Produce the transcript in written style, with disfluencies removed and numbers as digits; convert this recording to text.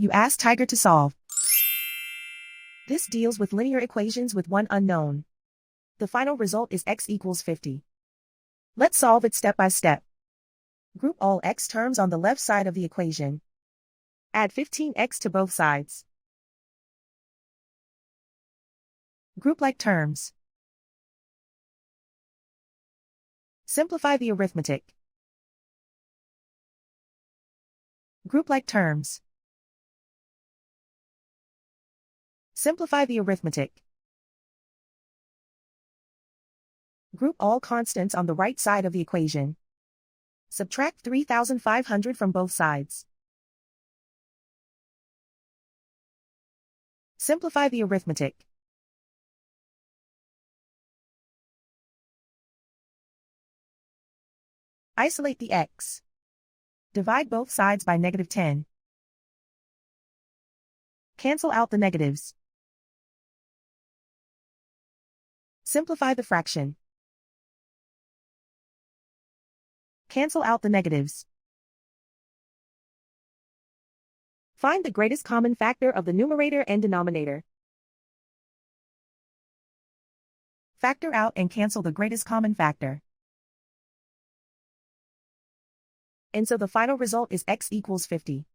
You ask Tiger to solve. This deals with linear equations with one unknown. The final result is x equals 50. Let's solve it step by step. Group all x terms on the left side of the equation. Add 15x to both sides. Group like terms. Simplify the arithmetic. Group like terms. Simplify the arithmetic. Group all constants on the right side of the equation. Subtract 3,500 from both sides. Simplify the arithmetic. Isolate the x. Divide both sides by -10. Cancel out the negatives. Simplify the fraction. Cancel out the negatives. Find the greatest common factor of the numerator and denominator. Factor out and cancel the greatest common factor. And so the final result is x equals 50.